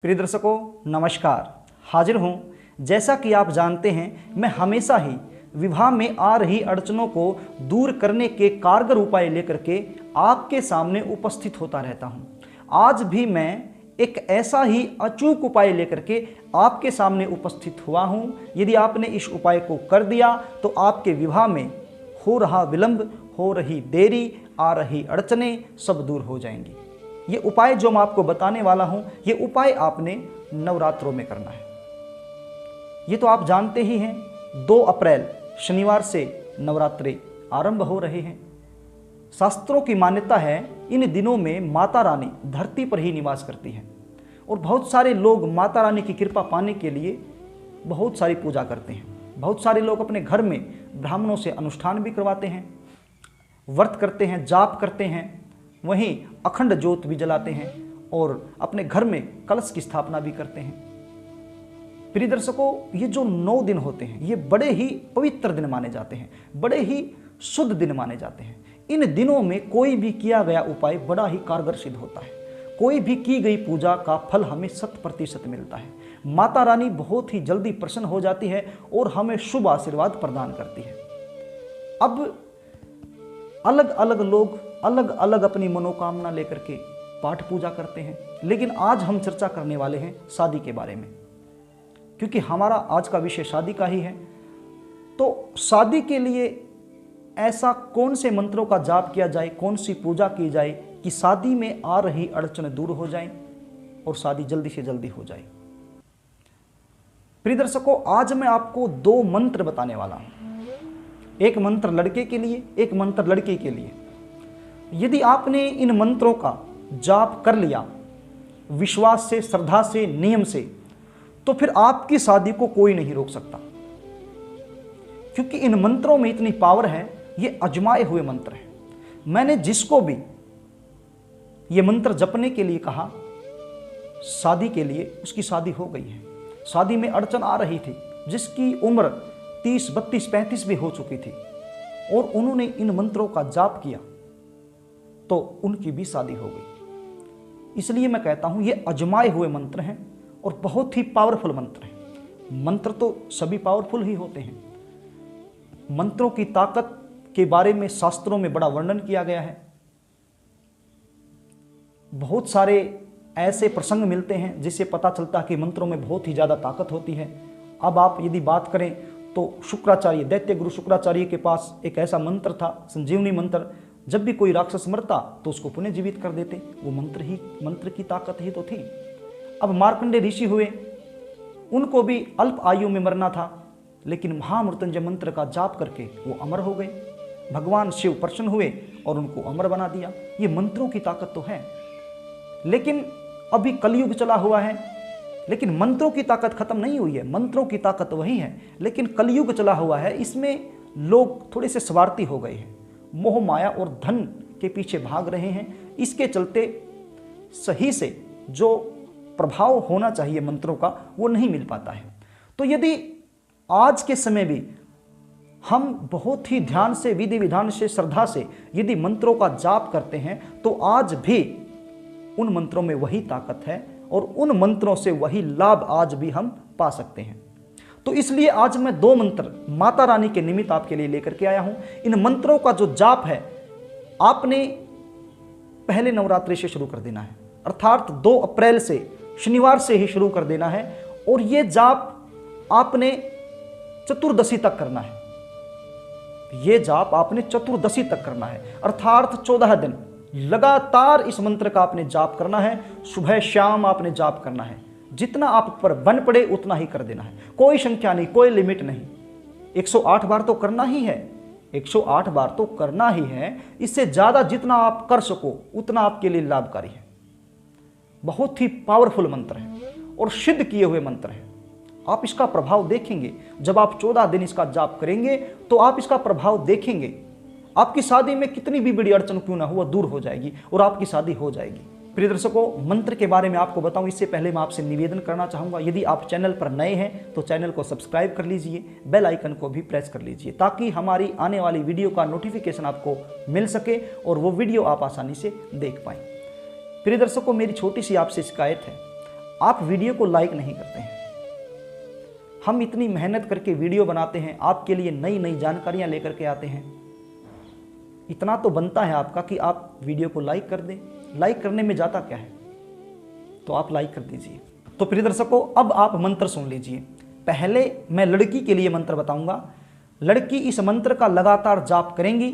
प्रिय दर्शकों नमस्कार। हाजिर हूँ। जैसा कि आप जानते हैं, मैं हमेशा ही विवाह में आ रही अड़चनों को दूर करने के कारगर उपाय लेकर के आपके सामने उपस्थित होता रहता हूँ। आज भी मैं एक ऐसा ही अचूक उपाय लेकर के आपके सामने उपस्थित हुआ हूँ। यदि आपने इस उपाय को कर दिया तो आपके विवाह में हो रहा विलंब, हो रही देरी, आ रही अड़चनें सब दूर हो जाएंगी। ये उपाय जो मैं आपको बताने वाला हूं, ये उपाय आपने नवरात्रों में करना है। ये तो आप जानते ही हैं, 2 अप्रैल शनिवार से नवरात्रे आरंभ हो रहे हैं। शास्त्रों की मान्यता है इन दिनों में माता रानी धरती पर ही निवास करती है और बहुत सारे लोग माता रानी की कृपा पाने के लिए बहुत सारी पूजा करते हैं। बहुत सारे लोग अपने घर में ब्राह्मणों से अनुष्ठान भी करवाते हैं, व्रत करते हैं, जाप करते हैं, वहीं अखंड ज्योत भी जलाते हैं और अपने घर में कलश की स्थापना भी करते हैं। प्रिय दर्शकों, ये जो 9 दिन होते हैं ये बड़े ही पवित्र दिन माने जाते हैं, बड़े ही शुद्ध दिन माने जाते हैं। इन दिनों में कोई भी किया गया उपाय बड़ा ही कारगर सिद्ध होता है। कोई भी की गई पूजा का फल हमें 100% मिलता है। माता रानी बहुत ही जल्दी प्रसन्न हो जाती है और हमें शुभ आशीर्वाद प्रदान करती है। अब अलग अलग लोग अलग अलग अपनी मनोकामना लेकर के पाठ पूजा करते हैं, लेकिन आज हम चर्चा करने वाले हैं शादी के बारे में, क्योंकि हमारा आज का विषय शादी का ही है। तो शादी के लिए ऐसा कौन से मंत्रों का जाप किया जाए, कौन सी पूजा की जाए कि शादी में आ रही अड़चन दूर हो जाए और शादी जल्दी से जल्दी हो जाए। प्रिय दर्शकों, आज मैं आपको 2 मंत्र बताने वाला हूं। एक मंत्र लड़के के लिए, एक मंत्र लड़की के लिए। यदि आपने इन मंत्रों का जाप कर लिया विश्वास से, श्रद्धा से, नियम से, तो फिर आपकी शादी को कोई नहीं रोक सकता, क्योंकि इन मंत्रों में इतनी पावर है। ये अजमाए हुए मंत्र हैं। मैंने जिसको भी ये मंत्र जपने के लिए कहा शादी के लिए, उसकी शादी हो गई है। शादी में अड़चन आ रही थी, जिसकी उम्र 30, 32, 35 भी हो चुकी थी और उन्होंने इन मंत्रों का जाप किया तो उनकी भी शादी हो गई। इसलिए मैं कहता हूं ये अजमाए हुए मंत्र हैं और बहुत ही पावरफुल मंत्र हैं। मंत्र तो सभी पावरफुल ही होते हैं। मंत्रों की ताकत के बारे में शास्त्रों में बड़ा वर्णन किया गया है। बहुत सारे ऐसे प्रसंग मिलते हैं जिससे पता चलता है कि मंत्रों में बहुत ही ज़्यादा ताकत होती है। अब आप यदि बात करें तो शुक्राचार्य, दैत्य गुरु शुक्राचार्य के पास एक ऐसा मंत्र था, संजीवनी मंत्र। जब भी कोई राक्षस मरता तो उसको पुनः जीवित कर देते। वो मंत्र की ताकत ही तो थी। अब मार्कंडेय ऋषि हुए, उनको भी अल्प आयु में मरना था, लेकिन महामृत्युंजय मंत्र का जाप करके वो अमर हो गए। भगवान शिव प्रसन्न हुए और उनको अमर बना दिया। ये मंत्रों की ताकत तो है। लेकिन अभी कलयुग चला हुआ है, लेकिन मंत्रों की ताकत खत्म नहीं हुई है। मंत्रों की ताकत वही है, लेकिन कलयुग चला हुआ है। इसमें लोग थोड़े से स्वार्थी हो गए हैं, मोह माया और धन के पीछे भाग रहे हैं। इसके चलते सही से जो प्रभाव होना चाहिए मंत्रों का वो नहीं मिल पाता है। तो यदि आज के समय भी हम बहुत ही ध्यान से, विधि विधान से, श्रद्धा से यदि मंत्रों का जाप करते हैं तो आज भी उन मंत्रों में वही ताकत है और उन मंत्रों से वही लाभ आज भी हम पा सकते हैं। तो इसलिए आज मैं 2 मंत्र माता रानी के निमित्त आपके लिए लेकर के आया हूं। इन मंत्रों का जो जाप है आपने पहले नवरात्रि से शुरू कर देना है, अर्थात 2 अप्रैल से शनिवार से ही शुरू कर देना है। और ये जाप आपने चतुर्दशी तक करना है। ये जाप आपने चतुर्दशी तक करना है, अर्थात 14 दिन लगातार इस मंत्र का आपने जाप करना है। सुबह शाम आपने जाप करना है। जितना आप पर बन पड़े उतना ही कर देना है। कोई संख्या नहीं, कोई लिमिट नहीं। 108 बार तो करना ही है, 108 बार तो करना ही है। इससे ज़्यादा जितना आप कर सको उतना आपके लिए लाभकारी है। बहुत ही पावरफुल मंत्र है और सिद्ध किए हुए मंत्र है। आप इसका प्रभाव देखेंगे। जब आप 14 दिन इसका जाप करेंगे तो आप इसका प्रभाव देखेंगे। आपकी शादी में कितनी भी बड़ी अड़चन क्यों ना हो, वह दूर हो जाएगी और आपकी शादी हो जाएगी। प्रिय दर्शकों, मंत्र के बारे में आपको बताऊं इससे पहले मैं आपसे निवेदन करना चाहूँगा, यदि आप चैनल पर नए हैं तो चैनल को सब्सक्राइब कर लीजिए, बेल आइकन को भी प्रेस कर लीजिए, ताकि हमारी आने वाली वीडियो का नोटिफिकेशन आपको मिल सके और वो वीडियो आप आसानी से देख पाएँ। प्रिय दर्शकों, मेरी छोटी सी आपसे शिकायत है, आप वीडियो को लाइक नहीं करते हैं। हम इतनी मेहनत करके वीडियो बनाते हैं, आपके लिए नई नई जानकारियां लेकर के आते हैं। इतना तो बनता है आपका कि आप वीडियो को लाइक कर दें। लाइक करने में जाता क्या है, तो आप लाइक कर दीजिए। तो प्रिय दर्शकों, अब आप मंत्र सुन लीजिए। पहले मैं लड़की के लिए मंत्र बताऊंगा। लड़की इस मंत्र का लगातार जाप करेंगी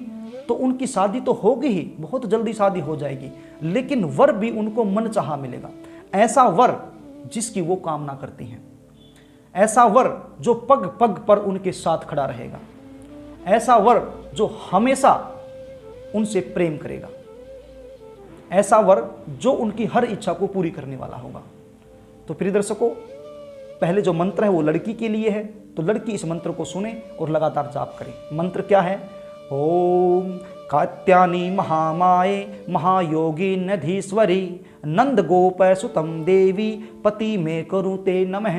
तो उनकी शादी तो होगी ही, बहुत जल्दी शादी हो जाएगी, लेकिन वर भी उनको मनचाहा मिलेगा। ऐसा वर जिसकी वो कामना करती हैं, ऐसा वर जो पग पग पर उनके साथ खड़ा रहेगा, ऐसा वर जो हमेशा उनसे प्रेम करेगा, ऐसा वर जो उनकी हर इच्छा को पूरी करने वाला होगा। तो प्रिय दर्शकों, पहले जो मंत्र है वो लड़की के लिए है, तो लड़की इस मंत्र को सुने और लगातार जाप करे। मंत्र क्या है? ओम कात्यायनी महामाये महायोगी नधीश्वरी नंद गोप सुतम देवी पति में करुते नमः।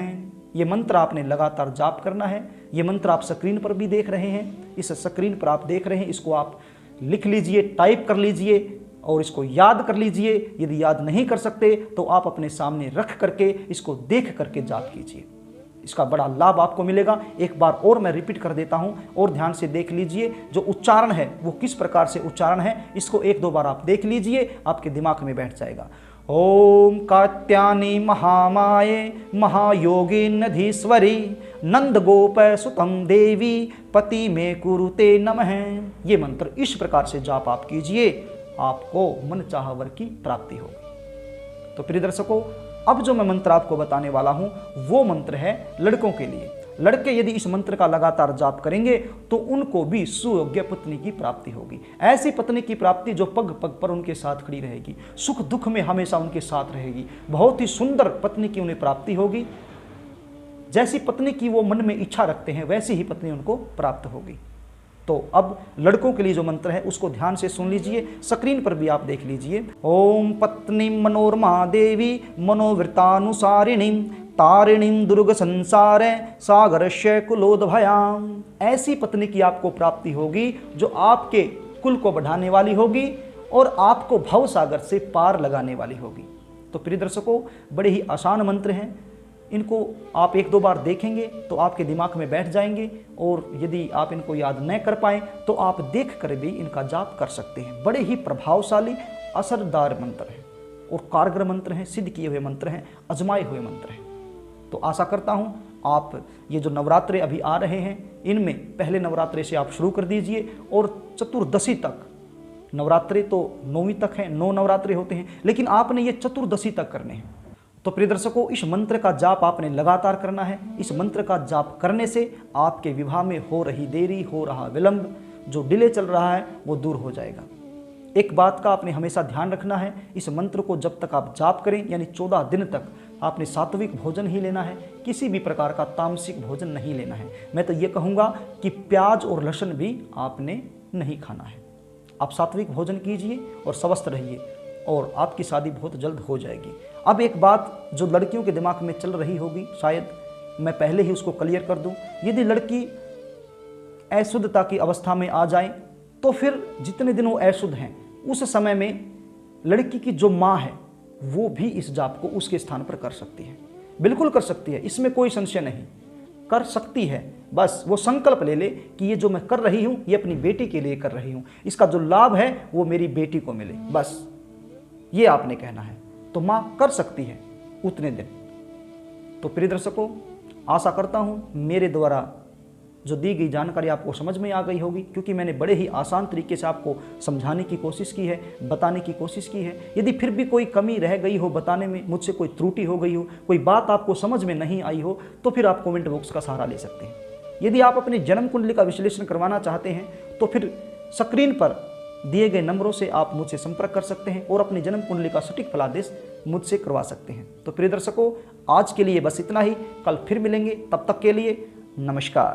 ये मंत्र आपने लगातार जाप करना है। ये मंत्र आप स्क्रीन पर भी देख रहे हैं, इस स्क्रीन पर आप देख रहे हैं, इसको आप लिख लीजिए, टाइप कर लीजिए और इसको याद कर लीजिए। यदि याद नहीं कर सकते तो आप अपने सामने रख करके इसको देख करके जाप कीजिए, इसका बड़ा लाभ आपको मिलेगा। एक बार और मैं रिपीट कर देता हूं और ध्यान से देख लीजिए। जो उच्चारण है वो किस प्रकार से उच्चारण है, इसको एक दो बार आप देख लीजिए, आपके दिमाग में बैठ जाएगा। ओम कात्यायनी महामाये महायोगी नधीश्वरी नंद गोप सुतम देवी पति में कुरुते नमः। ये मंत्र इस प्रकार से जाप आप कीजिए, आपको मनचाहा वर की प्राप्ति होगी। तो प्रिय दर्शकों, अब जो मैं मंत्र आपको बताने वाला हूं वो मंत्र है लड़कों के लिए। लड़के यदि इस मंत्र का लगातार जाप करेंगे तो उनको भी सुयोग्य पत्नी की प्राप्ति होगी। ऐसी पत्नी की प्राप्ति जो पग पग पर उनके साथ खड़ी रहेगी, सुख दुख में हमेशा उनके साथ रहेगी। बहुत ही सुंदर पत्नी की उन्हें प्राप्ति होगी। जैसी पत्नी की वो मन में इच्छा रखते हैं वैसी ही पत्नी उनको प्राप्त होगी। तो अब लड़कों के लिए जो मंत्र है उसको ध्यान से सुन लीजिए, स्क्रीन पर भी आप देख लीजिए। ओम पत्नी मनोरमा देवी मनोवृतानुसारिणी तारिणी दुर्ग संसार सागरस्य कुलोद्भयाम। ऐसी पत्नी की आपको प्राप्ति होगी जो आपके कुल को बढ़ाने वाली होगी और आपको भव सागर से पार लगाने वाली होगी। तो प्रिय दर्शकों, बड़े ही आसान मंत्र हैं, इनको आप एक दो बार देखेंगे तो आपके दिमाग में बैठ जाएंगे और यदि आप इनको याद न कर पाएँ तो आप देख कर भी इनका जाप कर सकते हैं। बड़े ही प्रभावशाली असरदार मंत्र हैं और कारगर मंत्र हैं, सिद्ध किए हुए मंत्र हैं, आजमाए हुए मंत्र हैं। तो आशा करता हूँ आप ये जो नवरात्रे अभी आ रहे हैं इनमें पहले नवरात्रे से आप शुरू कर दीजिए और चतुर्दशी तक, नवरात्रे तो 9वीं तक है, 9 नवरात्रे होते हैं, लेकिन आपने ये चतुर्दशी तक करने हैं। तो प्रिय दर्शकों, इस मंत्र का जाप आपने लगातार करना है। इस मंत्र का जाप करने से आपके विवाह में हो रही देरी, हो रहा विलंब, जो डिले चल रहा है वो दूर हो जाएगा। एक बात का आपने हमेशा ध्यान रखना है, इस मंत्र को जब तक आप जाप करें यानी 14 दिन तक आपने सात्विक भोजन ही लेना है, किसी भी प्रकार का तामसिक भोजन नहीं लेना है। मैं तो ये कहूँगा कि प्याज और लहसुन भी आपने नहीं खाना है। आप सात्विक भोजन कीजिए और स्वस्थ रहिए और आपकी शादी बहुत जल्द हो जाएगी। अब एक बात जो लड़कियों के दिमाग में चल रही होगी, शायद मैं पहले ही उसको क्लियर कर दूं। यदि लड़की अशुद्धता की अवस्था में आ जाए तो फिर जितने दिन वो अशुद्ध हैं उस समय में लड़की की जो माँ है वो भी इस जाप को उसके स्थान पर कर सकती है, बिल्कुल कर सकती है, इसमें कोई संशय नहीं, कर सकती है। बस वो संकल्प ले ले कि ये जो मैं कर रही हूँ ये अपनी बेटी के लिए कर रही हूँ, इसका जो लाभ है वो मेरी बेटी को मिले, बस ये आपने कहना है। तो माँ कर सकती है उतने दिन। तो प्रिय दर्शकों, आशा करता हूँ मेरे द्वारा जो दी गई जानकारी आपको समझ में आ गई होगी, क्योंकि मैंने बड़े ही आसान तरीके से आपको समझाने की कोशिश की है, बताने की कोशिश की है। यदि फिर भी कोई कमी रह गई हो बताने में, मुझसे कोई त्रुटि हो गई हो, कोई बात आपको समझ में नहीं आई हो, तो फिर आप कमेंट बॉक्स का सहारा ले सकते हैं। यदि आप अपनी जन्म कुंडली का विश्लेषण करवाना चाहते हैं तो फिर स्क्रीन पर दिए गए नंबरों से आप मुझसे संपर्क कर सकते हैं और अपनी जन्म कुंडली का सटीक फलादेश मुझसे करवा सकते हैं। तो प्रिय दर्शकों, आज के लिए बस इतना ही, कल फिर मिलेंगे, तब तक के लिए नमस्कार।